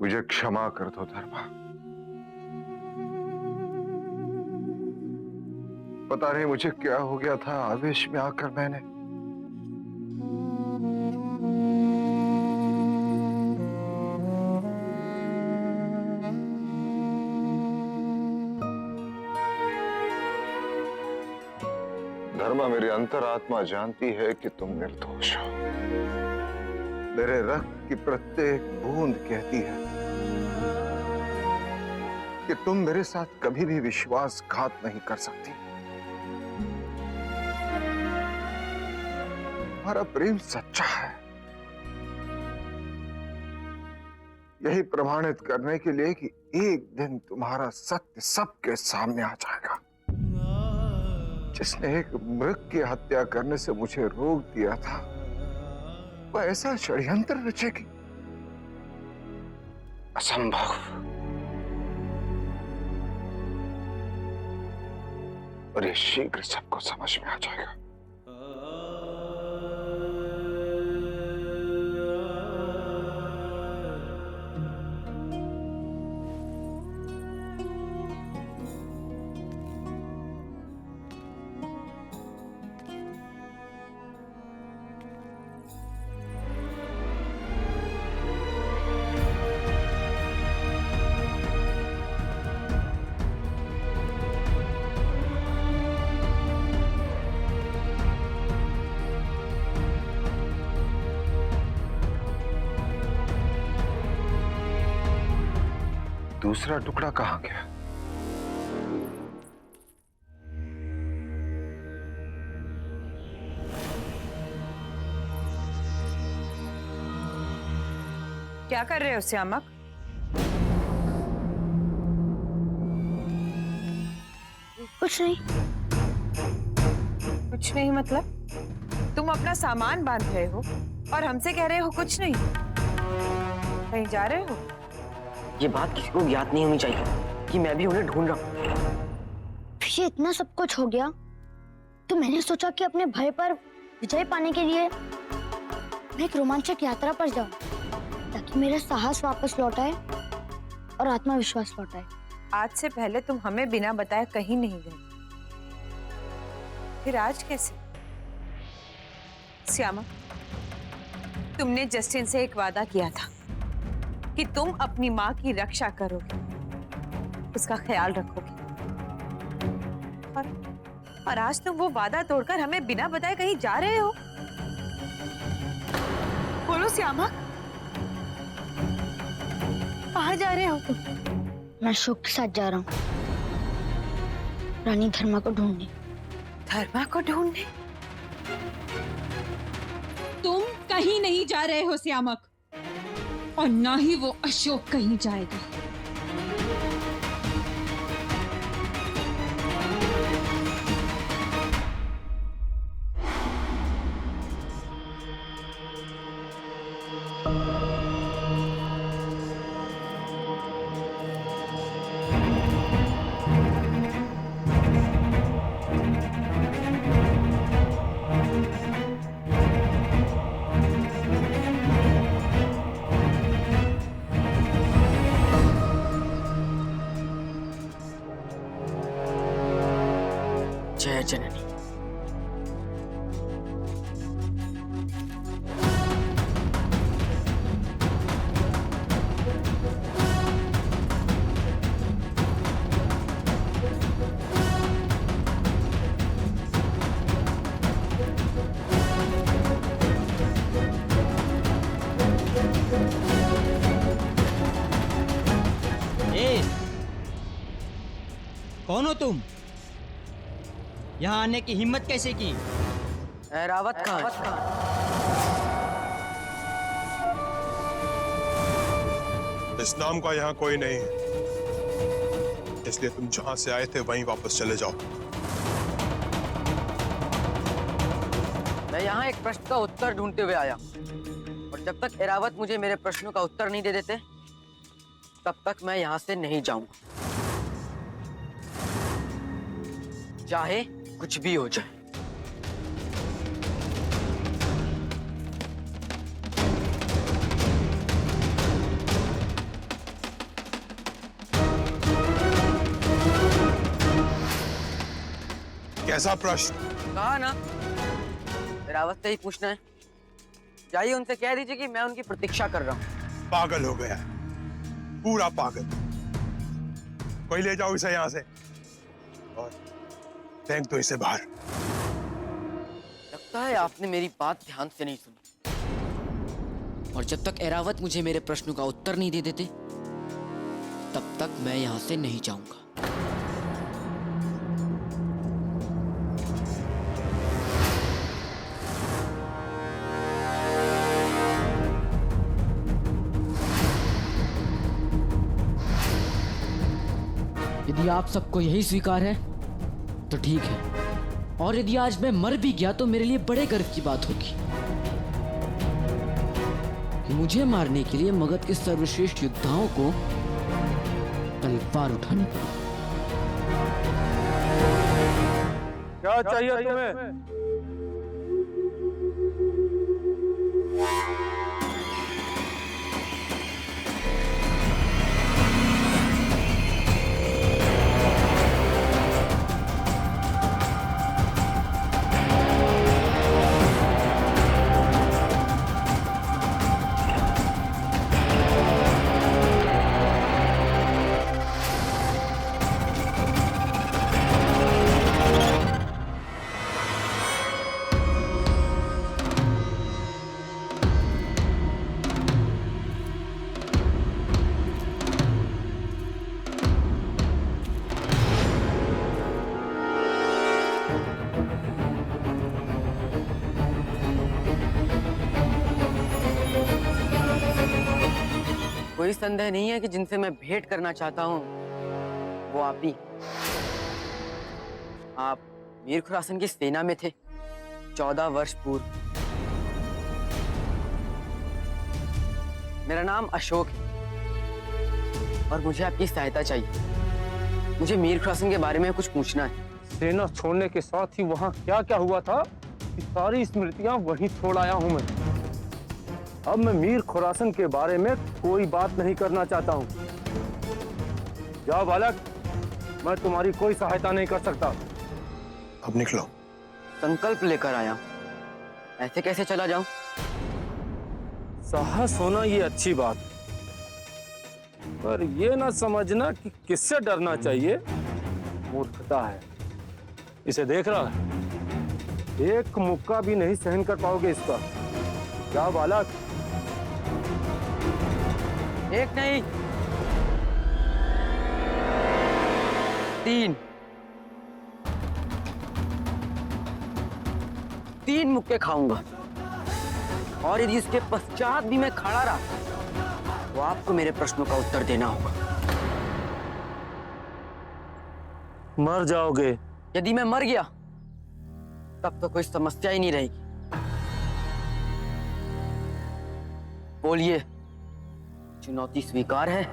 मुझे क्षमा कर दो धर्मा। पता नहीं मुझे क्या हो गया था, आवेश में आकर मैंने धर्मा, मेरी अंतरात्मा जानती है कि तुम निर्दोष हो। मेरे रक्त की प्रत्येक बूंद कहती है कि तुम मेरे साथ कभी भी विश्वासघात नहीं कर सकती। हमारा प्रेम सच्चा है, यही प्रमाणित करने के लिए कि एक दिन तुम्हारा सत्य सबके सामने आ जाएगा। जिसने एक मृग की हत्या करने से मुझे रोक दिया था, वह ऐसा षड्यंत्र रचेगी? असंभव। और ये शीघ्र सबको समझ में आ जाएगा। दूसरा टुकड़ा कहां गया? क्या कर रहे हो श्यामक? कुछ नहीं। कुछ नहीं मतलब? तुम अपना सामान बांध रहे हो और हमसे कह रहे हो कुछ नहीं? कहीं जा रहे हो? ये बात किसी को याद नहीं होनी चाहिए कि मैं भी उन्हें ढूंढ रहा हूँ। ये इतना सब कुछ हो गया तो मैंने सोचा कि अपने भय पर विजय पाने के लिए मैं एक रोमांचक यात्रा पर जाऊं, ताकि मेरा साहस वापस लौट आए और आत्मविश्वास लौट आए। आज से पहले तुम हमें बिना बताए कहीं नहीं गए, फिर आज कैसे? श्यामा, तुमने जस्टिन से एक वादा किया था कि तुम अपनी माँ की रक्षा करोगे, उसका ख्याल रखोगे, और आज तुम वो वादा तोड़कर हमें बिना बताए कहीं जा रहे हो। बोलो श्यामा, कहाँ जा रहे हो तुम? मैं शोक के साथ जा रहा हूँ रानी धर्मा को ढूंढने। धर्मा को ढूंढने? तुम कहीं नहीं जा रहे हो श्यामक, और ना ही वो अशोक कहीं जाएगा। जय जननी। कौन हो तुम? यहाँ आने की हिम्मत कैसे की? ऐरावत कहाँ? इस नाम का यहाँ कोई नहीं है, इसलिए तुम जहां से आए थे वहीं वापस चले जाओ। मैं यहाँ एक प्रश्न का उत्तर ढूंढते हुए आया, और जब तक ऐरावत मुझे मेरे प्रश्नों का उत्तर नहीं दे देते, तब तक मैं यहाँ से नहीं जाऊंगा, चाहे कुछ भी हो जाए। कैसा प्रश्न? कहा ना, एरावत से ही पूछना है। जाइए उनसे कह दीजिए कि मैं उनकी प्रतीक्षा कर रहा हूँ। पागल हो गया है, पूरा पागल। कोई ले जाओ इसे यहाँ से और फेंक दो इसे बाहर। लगता है आपने मेरी बात ध्यान से नहीं सुनी। और जब तक एरावत मुझे मेरे प्रश्नों का उत्तर नहीं दे देते, तब तक मैं यहाँ से नहीं जाऊंगा। यदि आप सबको यही स्वीकार है तो ठीक है, और यदि आज मैं मर भी गया तो मेरे लिए बड़े गर्व की बात होगी कि मुझे मारने के लिए मगध के सर्वश्रेष्ठ योद्धाओं को तलवार उठानी पड़ी। क्या चाहिए तुम्हें? कोई संदेह नहीं है कि जिनसे मैं भेंट करना चाहता हूँ वो आप ही। आप मीर खुरासन की सेना में थे 14 वर्ष पूर्व। मेरा नाम अशोक है और मुझे आपकी सहायता चाहिए। मुझे मीर खुरासन के बारे में कुछ पूछना है। सेना छोड़ने के साथ ही वहां क्या क्या हुआ था, ये सारी स्मृतियां वहीं छोड़ आया हूं मैं। अब मैं मीर खुरासन के बारे में कोई बात नहीं करना चाहता हूं। जाओ बालक, मैं तुम्हारी कोई सहायता नहीं कर सकता। अब निकलो। संकल्प लेकर आया हूं, ऐसे कैसे चला जाऊं? साहस होना ये अच्छी बात, पर ये ना समझना कि किससे डरना चाहिए मूर्खता है। इसे देख रहा है, एक मुक्का भी नहीं सहन कर पाओगे इसका। जाओ बालक। एक नहीं, 3 मुक्के खाऊंगा, और यदि इसके पश्चात भी मैं खड़ा रहा तो आपको मेरे प्रश्नों का उत्तर देना होगा। मर जाओगे। यदि मैं मर गया तब तो कोई समस्या ही नहीं रहेगी। बोलिए, चुनौती स्वीकार है?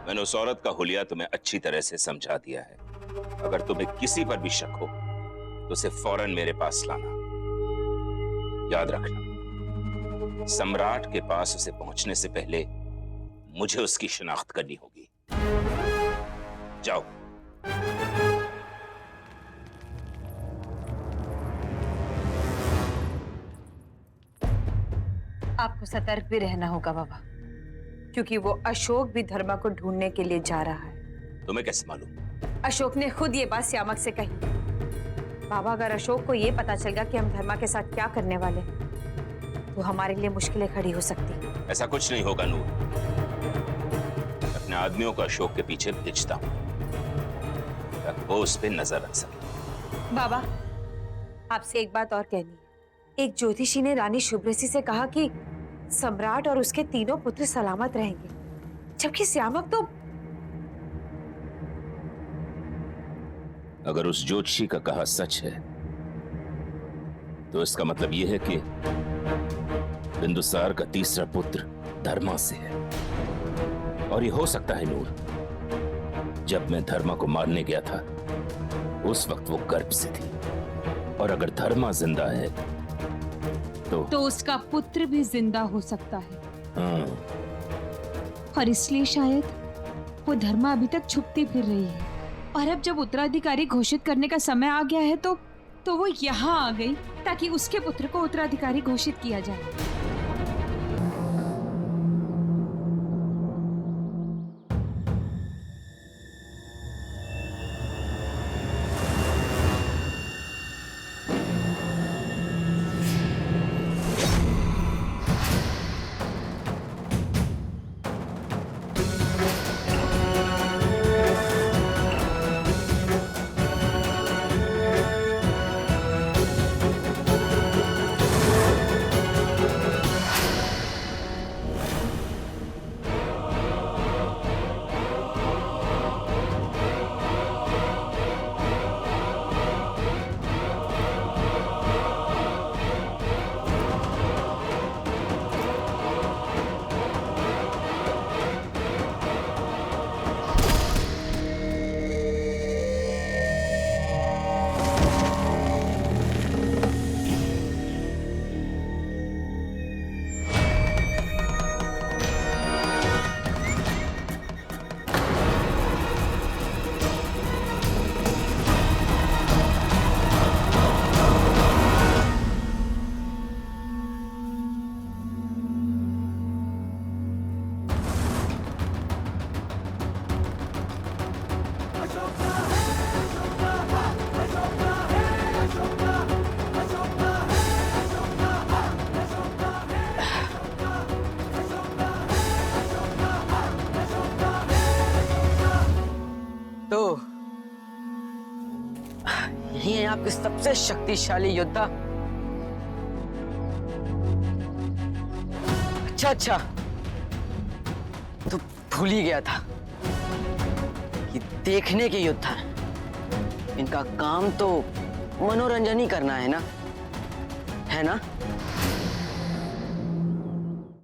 मैंने उस औरत का हुलिया तुम्हें अच्छी तरह से समझा दिया है। अगर तुम्हें किसी पर भी शक हो तो उसे फौरन मेरे पास लाना। याद रखना, सम्राट के पास उसे पहुंचने से पहले मुझे उसकी शिनाख्त करनी होगी। जाओ। आपको सतर्क भी रहना होगा बाबा, क्योंकि वो अशोक भी धर्मा को ढूंढने के लिए जा रहा है। तुम्हें कैसे मालूम? अशोक ने खुद ये बात श्यामक से कही। बाबा, अगर अशोक को ये पता चल गया कि हम धर्मा के साथ क्या करने वाले, तो हमारे लिए मुश्किलें खड़ी हो सकती। ऐसा कुछ नहीं होगा नूर। अपने आदमियों को अशोक के पीछे भेजता हूं ताकि वो उस पर नजर रख सके। बाबा, आपसे एक बात और कहनी है। एक ज्योतिषी ने रानी शुभ्रसी से कहा कि सम्राट और उसके तीनों पुत्र सलामत रहेंगे, जबकि श्यामक तो। अगर उस ज्योतिषी का कहा सच है तो इसका मतलब यह है कि बिंदुसार का तीसरा पुत्र धर्मा से है और ये हो सकता है नूर, जब मैं धर्मा को मारने गया था उस वक्त वो गर्भ से थी, और अगर धर्मा जिंदा है तो उसका पुत्र भी जिंदा हो सकता है। हाँ, और इसलिए शायद वो धर्मा अभी तक छुपती फिर रही है, और अब जब उत्तराधिकारी घोषित करने का समय आ गया है तो वो यहाँ आ गई ताकि उसके पुत्र को उत्तराधिकारी घोषित किया जाए। यही है आपके सबसे शक्तिशाली योद्धा। अच्छा, तो भूल ही गया था कि देखने के योद्धा हैं। इनका काम तो मनोरंजन ही करना है ना, है ना?